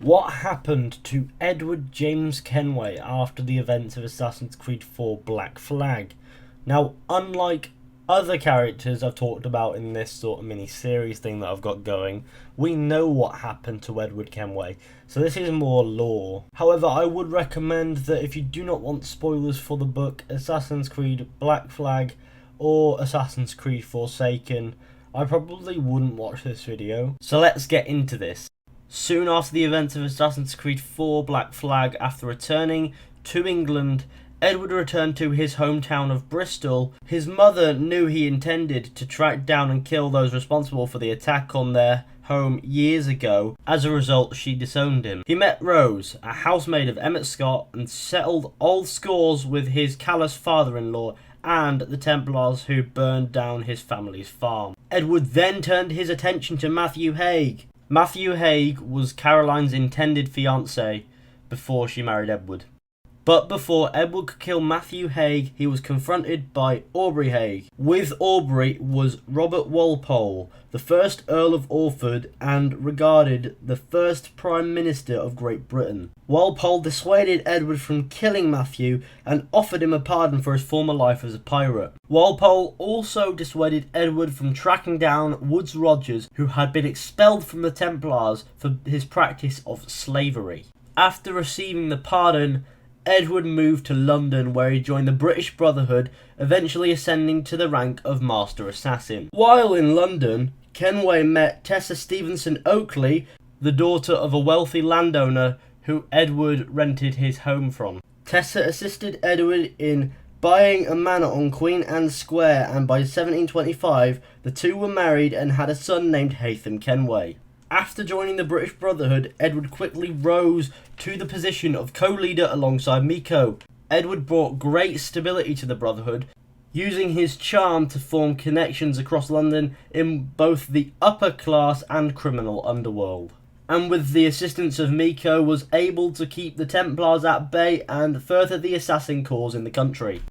What happened to Edward James Kenway after the events of Assassin's Creed 4 Black Flag? Now, unlike other characters I've talked about in this sort of mini-series thing that I've got going, we know what happened to Edward Kenway, so this is more lore. However, I would recommend that if you do not want spoilers for the book Assassin's Creed Black Flag or Assassin's Creed Forsaken, I probably wouldn't watch this video. So let's get into this. Soon after the events of Assassin's Creed 4 Black Flag, after returning to England, Edward returned to his hometown of Bristol. His mother knew he intended to track down and kill those responsible for the attack on their home years ago. As a result, she disowned him. He met Rose, a housemaid of Emmett Scott, and settled old scores with his callous father-in-law and the Templars who burned down his family's farm. Edward then turned his attention to Matthew Haig. Matthew Haig was Caroline's intended fiancé before she married Edward. But before Edward could kill Matthew Haig, he was confronted by Aubrey Haig. With Aubrey was Robert Walpole, the first Earl of Orford and regarded the first Prime Minister of Great Britain. Walpole dissuaded Edward from killing Matthew and offered him a pardon for his former life as a pirate. Walpole also dissuaded Edward from tracking down Woodes Rogers, who had been expelled from the Templars for his practice of slavery. After receiving the pardon, Edward moved to London, where he joined the British Brotherhood, eventually ascending to the rank of Master Assassin. While in London, Kenway met Tessa Stevenson Oakley, the daughter of a wealthy landowner who Edward rented his home from. Tessa assisted Edward in buying a manor on Queen Anne Square, and by 1725 the two were married and had a son named Hatham Kenway. After joining the British Brotherhood, Edward quickly rose to the position of co-leader alongside Miko. Edward brought great stability to the Brotherhood, using his charm to form connections across London in both the upper class and criminal underworld. And with the assistance of Miko, was able to keep the Templars at bay and further the assassin cause in the country.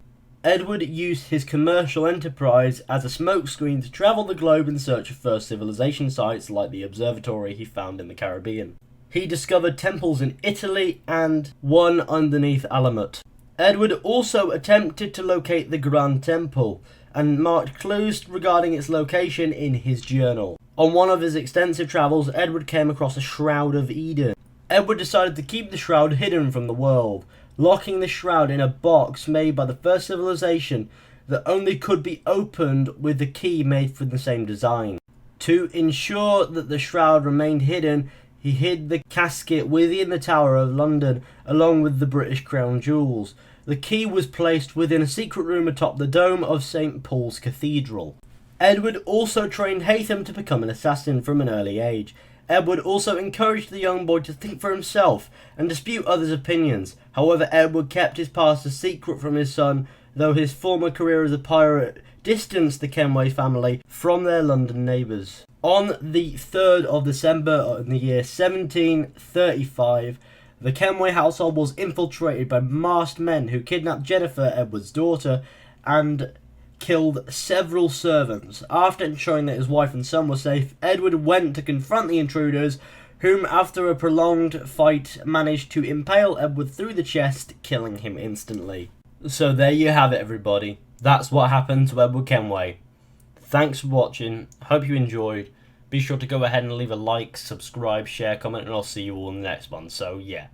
Edward used his commercial enterprise as a smokescreen to travel the globe in search of first civilization sites like the observatory he found in the Caribbean. He discovered temples in Italy and one underneath Alamut. Edward also attempted to locate the Grand Temple and marked clues regarding its location in his journal. On one of his extensive travels, Edward came across a Shroud of Eden. Edward decided to keep the shroud hidden from the world, locking the shroud in a box made by the first civilization that only could be opened with a key made from the same design. To ensure that the shroud remained hidden, he hid the casket within the Tower of London along with the British Crown jewels. The key was placed within a secret room atop the dome of St. Paul's Cathedral. Edward also trained Hatham to become an assassin from an early age. Edward also encouraged the young boy to think for himself and dispute others' opinions. However, Edward kept his past a secret from his son, though his former career as a pirate distanced the Kenway family from their London neighbours. On the 3rd of December in the year 1735, the Kenway household was infiltrated by masked men who kidnapped Jennifer, Edward's daughter, and killed several servants. After ensuring that his wife and son were safe, Edward went to confront the intruders, whom after a prolonged fight managed to impale Edward through the chest, killing him instantly. So there you have it, everybody. That's what happened to Edward Kenway. Thanks for watching. Hope you enjoyed. Be sure to go ahead and leave a like, subscribe, share, comment, and I'll see you all in the next one. So yeah.